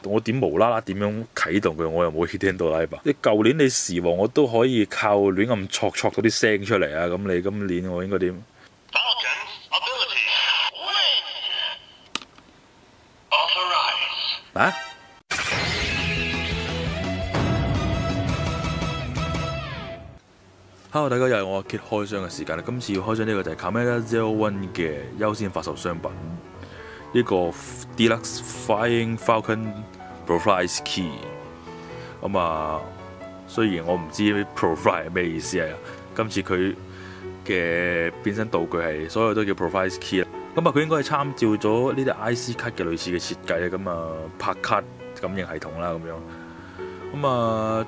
我點無啦啦點樣啟動佢？我又冇 hidden 到 live。你舊年你時王我都可以靠亂咁戳到啲聲出嚟啊！咁你今年我應該點？啊？Hello， 大家又係我 Kit 開箱嘅時間啦！今次要開箱呢個就係 Kameda 01嘅優先發售商品，呢個 Deluxe Flying Falcon Profile Key。雖然我唔知 Profile 係咩意思啊，今次佢嘅變身道具係所有都叫 Profile Key 啦。佢應該係參照咗呢啲 IC 卡嘅類似嘅設計咧，拍卡感應系統啦咁樣。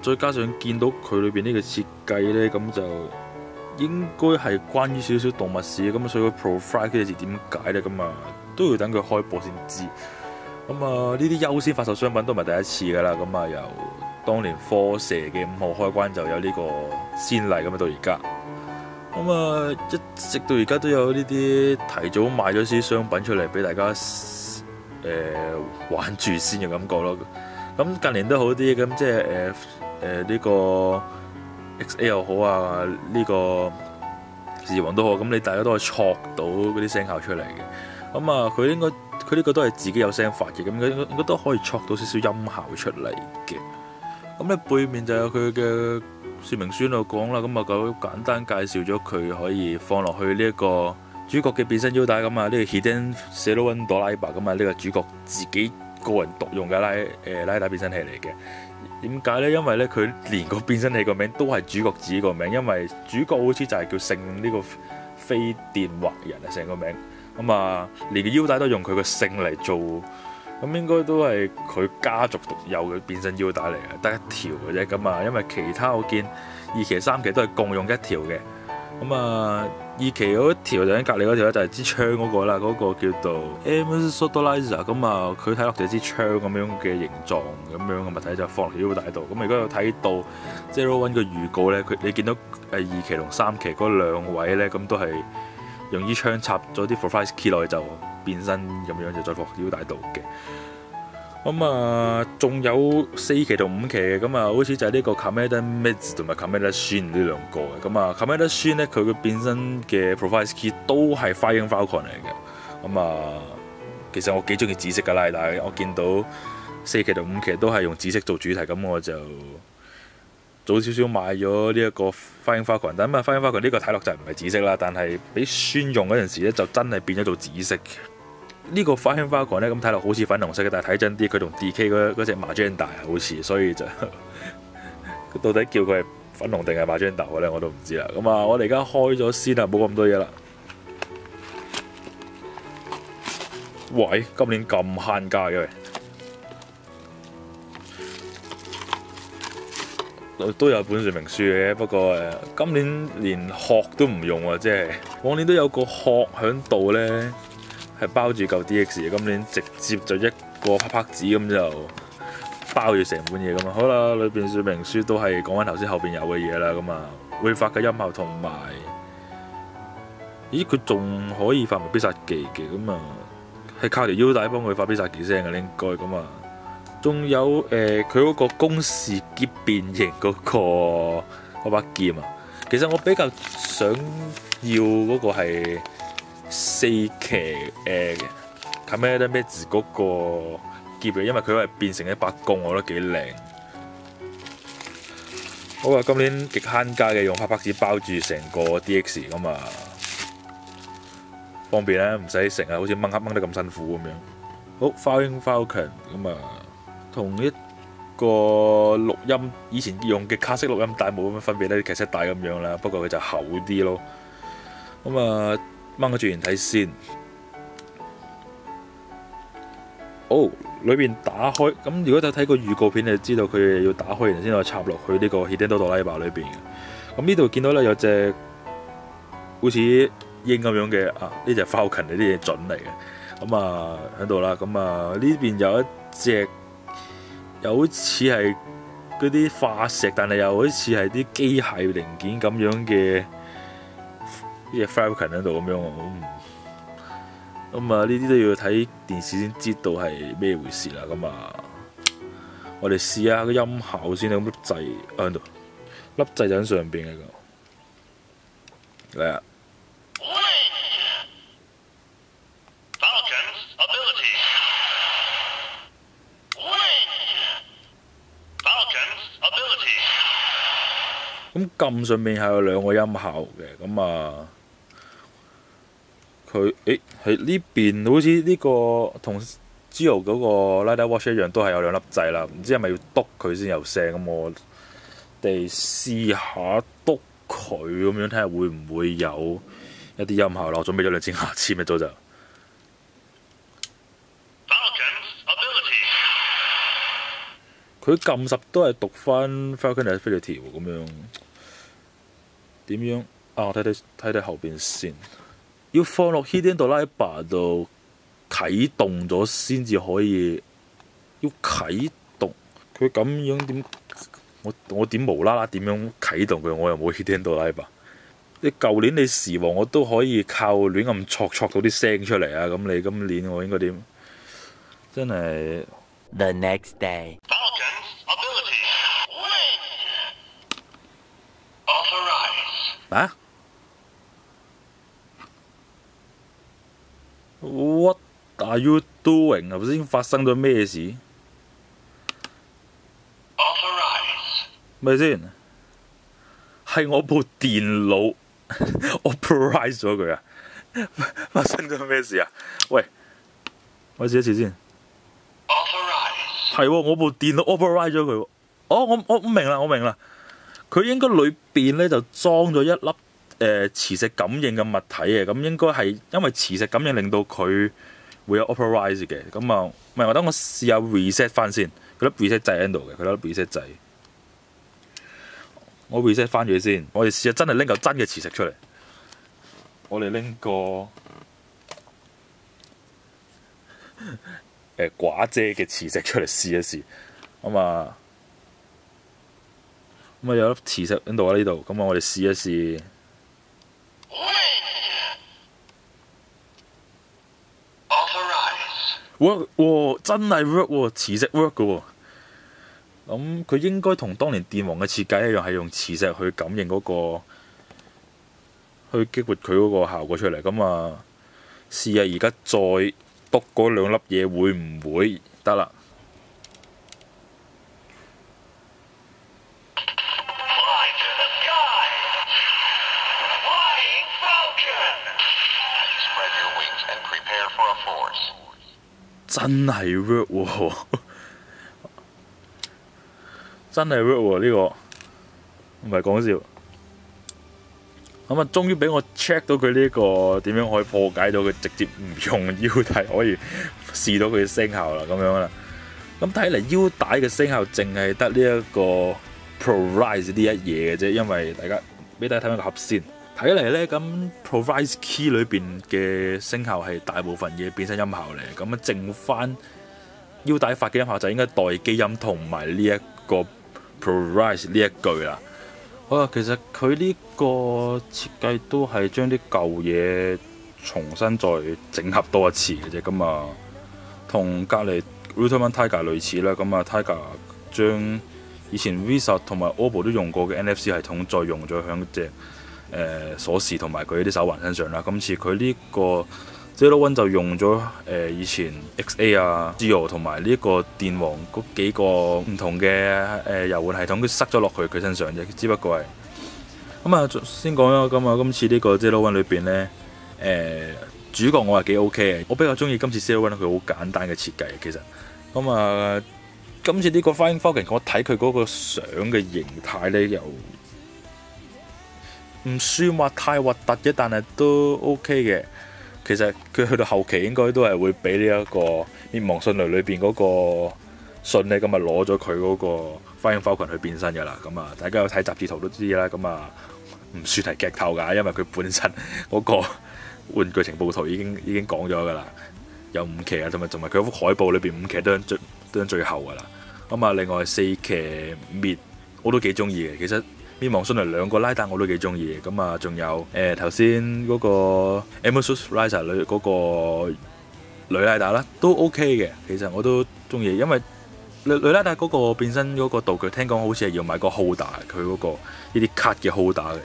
再加上見到佢裏邊呢個設計咧，咁就應該係關於少少動物史咁，所以個 Profile 呢個字點解咧？都要等佢開播先知。呢啲優先發售商品都唔係第一次噶啦。由當年科蛇嘅5號開關就有呢個先例咁到而家。一直到而家都有呢啲提早賣咗啲商品出嚟俾大家玩住先嘅感覺咯。近年都好啲，即係呢個 XA 又好啊，呢個時王都好，你大家都可以戳到嗰啲聲效出嚟嘅。佢呢個都係自己有聲發嘅，應該都可以戳到少少音效出嚟嘅。背面就有佢嘅說明書度講啦，咁簡單介紹咗佢可以放落去呢一個主角嘅變身腰帶呢個 Hidden Zero-One Driver 呢個主角自己個人獨用嘅拉打變身器嚟嘅。點解呢？因為咧佢連個變身器個名都係主角自己個名，因為主角好似就係叫姓呢個飛電畫人啊，成個名。連個腰帶都用佢個姓嚟做，應該都係佢家族獨有嘅變身腰帶嚟嘅，得一條嘅啫。因為其他我見2期3期都係共用一條嘅。2期嗰條就喺隔離嗰條咧，就係支槍嗰個啦，嗰個叫做 Aim Stabilizer。佢睇落就係支槍咁樣嘅形狀咁樣嘅物體，就放落條腰帶度。如果有睇到 Zero-One 嘅預告咧，你見到2期同3期嗰兩位咧，都係用支槍插咗啲 Profile Key 落去就變身咁樣，就再放腰帶度嘅。仲有4期同5期嘅，好似就係呢個 Kameda Mid 同埋 Kameda Shin 呢兩個嘅。Kameda Shin 咧，佢嘅變身嘅 Profile Key 都係 Flying Falcon 嚟嘅。其實我幾中意紫色嘅拉帶，我見到4期同5期都係用紫色做主題，我就早少少買咗呢一個 Flying Falcon。但Flying Falcon 呢個睇落就唔係紫色啦，但係俾宣用嗰陣時咧，就真係變咗做紫色。呢個 Flying Falcon 咧，睇落好似粉紅色嘅，但係睇真啲，佢同 DK 嗰隻 Magenta 好似，所以就到底叫佢係粉紅定係 Magenta 咧，我都唔知啦。我哋而家開咗先啦，冇咁多嘢啦。喂，今年咁慳家嘅，都有本說明書嘅，不過今年連殼都唔用啊，即係往年都有個殼喺度咧。係包住嚿 DX 嘅，今年直接就一個拍紙咁就包住成本嘢咁啊！好啦，裏邊說明書都係講緊頭先後邊有嘅嘢啦，會發嘅音效同埋，咦佢仲可以發埋必殺技嘅，係靠條腰帶幫佢發必殺技聲嘅應該仲有佢嗰個公式劍變形嗰把劍啊，其實我比較想要嗰個係4期Kameda Mid 嗰個劍嘅，因為佢係變成一把弓，我覺得幾靚。好啊，今年極慳家嘅，用拍紙包住成個 DX 方便啦，唔使成日好似掹得咁辛苦咁樣。好 Flying Falcon 同一個錄音以前用嘅卡式錄音帶冇乜分別咧，卡式帶咁樣啦，不過佢就厚啲咯。掹個住完睇先。裏邊打開如果睇過預告片，你就知道佢要打開然先可以插落去呢個 Hidden Driver 裏邊嘅。呢度見到咧有隻好似鷹咁樣嘅呢隻 Falcon 呢啲嘢準嚟嘅。喺度啦。呢邊有一隻又好似係嗰啲化石，但係又好似係啲機械零件咁樣嘅呢隻 Falcon 喺度咁樣。呢啲都要睇電視先知道係咩回事啦。我哋試下個音效先啦，咁粒掣喺度，粒掣就喺上邊嘅個。嚟啊！咁撳上面係有兩個音效嘅，咁啊，佢喺呢邊好似呢個同 Geo 嗰個 Lidar Watch 一樣，都係有兩粒掣啦。唔知係咪要篤佢先有聲？咁我哋試下篤佢咁樣，睇下會唔會有一啲音效啦。我準備咗兩支牙籤咪早就。佢撳實都係讀翻 Falcon Ability 咁樣，點樣啊？我睇睇後邊先，要放落 Hidden Driver 度啟動咗先至可以。要啟動佢咁樣點？我點無啦啦點樣啟動佢？我又冇 Hidden Driver。你舊年你時王我都可以靠亂咁戳到啲聲出嚟啊！咁你今年我應該點？真係。The next day。啊 ？What are you doing？ 頭先發生咗咩事？咪先？係我部電腦 authorize 咗佢啊！發生咗咩事啊？喂，我試一次先。係喎，我部電腦 authorize 咗佢喎。哦，我明啦，我明啦。佢應該裏邊咧就裝咗一粒磁石感應嘅物體嘅，咁應該係因為磁石感應令到佢會有 authorize 嘅。咁啊，唔係，我等我試下 reset 翻先。佢粒 reset 掣喺度嘅，佢粒 reset 掣。我 reset 翻咗先，我哋試下真係拎嚿真嘅磁石出嚟。我哋拎個寡姐嘅磁石出嚟試一試。咁啊有粒磁石喺度啊，呢度。咁我哋試一試。work 喎，真係 work 喎，磁石 work 嘅喎。咁佢應該同當年電王嘅設計一樣，係用磁石去感應嗰個，去激活佢嗰個效果出嚟。咁啊，試下而家再篤嗰兩粒嘢會唔會得啦？真係 work 喎！真係 work 喎！呢個唔係講笑。咁啊，終於俾我 check 到佢呢個點樣可以破解到佢直接唔用腰帶可以試到佢嘅聲效啦，咁樣啦。咁睇嚟腰帶嘅聲效淨係得呢一個 ProRise 呢一嘢嘅啫，因為俾大家睇翻個盒先。睇嚟咧，咁 ProRise Key 裏邊嘅聲效係大部分嘅變身音效嚟，咁啊剩翻腰帶發嘅音效就應該待機音同埋呢一個 ProRise 呢一句啦。好啦，其實佢呢個設計都係將啲舊嘢重新再整合多一次嘅啫，咁啊同隔離 Ultraman Tiger 類似啦，咁啊 Tiger 將以前 Visa 同埋 OPPO 都用過嘅 NFC 系統再用咗響隻鎖匙同埋佢啲手環身上啦。今次佢呢個 Zero One 就用咗以前 XA 啊、Geo 同埋呢個電王嗰幾個唔同嘅遊玩系統，佢塞咗落去佢身上啫。只不過係咁啊，先講啦。咁啊，今次呢個 Zero One 裏邊咧，主角我係幾 OK 嘅。我比較中意今次 Zero One 佢好簡單嘅設計，其實咁啊，今次呢個 Flying Falcon 我睇佢嗰個相嘅形態咧，又唔算話太核突嘅，但係都 OK 嘅。其實佢去到後期應該都係會俾呢一個滅亡迅雷裏邊嗰個信咧，咁啊攞咗佢嗰個 Flying Falcon 去變身噶啦。咁啊，大家有睇雜誌圖都知啦。咁啊，唔算係劇透㗎，因為佢本身嗰個玩具情報圖已經講咗㗎啦。有5期啊，同埋佢幅海報裏邊5期都喺最後㗎啦。咁啊，另外4期滅我都幾中意嘅。其實滅亡迅雷2個拉打我都幾中意嘅。咁啊，仲有頭先嗰個 Emersus Riser 裏嗰個女拉打啦，都 OK 嘅。其實我都中意，因為雷拉達嗰個變身嗰個道具，聽講好似係要買個 holder，佢嗰個呢啲卡嘅 holder 嘅，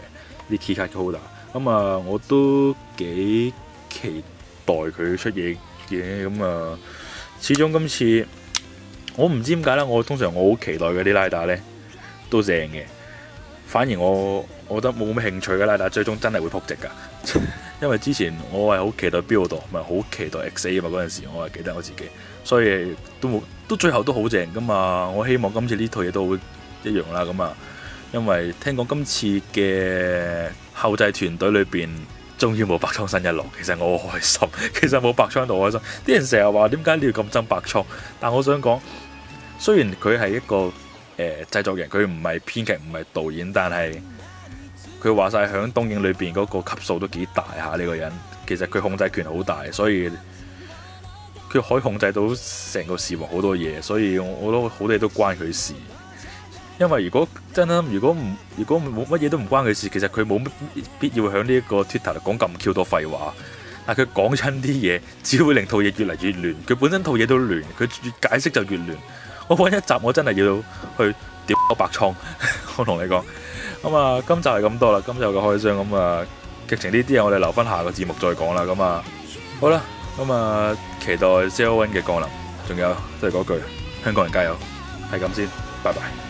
呢啲 key 卡嘅 holder。咁啊，我都幾期待佢出嘢嘅。咁啊，始終今次我唔知點解啦，我通常我好期待嗰啲拉達咧都正嘅，反而我覺得冇咩興趣嘅拉達，最終真係會撲直㗎。因為之前我係好期待 Build，唔係好期待 XA 啊嘛，嗰陣時我係記得我自己，所以都最後都好正㗎嘛。我希望今次呢套嘢都會一樣啦。咁啊，因為聽講今次嘅後製團隊裏邊終於冇白倉新一郎，其實我好開心。其實冇白倉都好開心。啲人成日話點解你要咁憎白倉？但我想講，雖然佢係一個製作人，佢唔係編劇，唔係導演，但係佢話晒響東映裏邊嗰個級數都幾大下。呢個人其實佢控制權好大，所以佢可以控制到成個事務好多嘢，所以我覺得好多嘢都關佢事。因為如果真係如果冇乜嘢都唔關佢事，其實佢冇乜必要響呢一個 Twitter 度講咁 Q 多廢話。但佢講親啲嘢，只會令套嘢越嚟越亂。佢本身套嘢都亂，佢越解釋就越亂。我揾一集我真係要去屌白倉，我同你講。咁啊，今集係咁多啦，今集嘅開箱咁啊，劇情呢啲嘢我哋留翻下個節目再講啦。咁啊，好啦，咁啊，期待 Zero One 嘅降臨，仲有都係嗰句，香港人加油，係咁先，拜拜。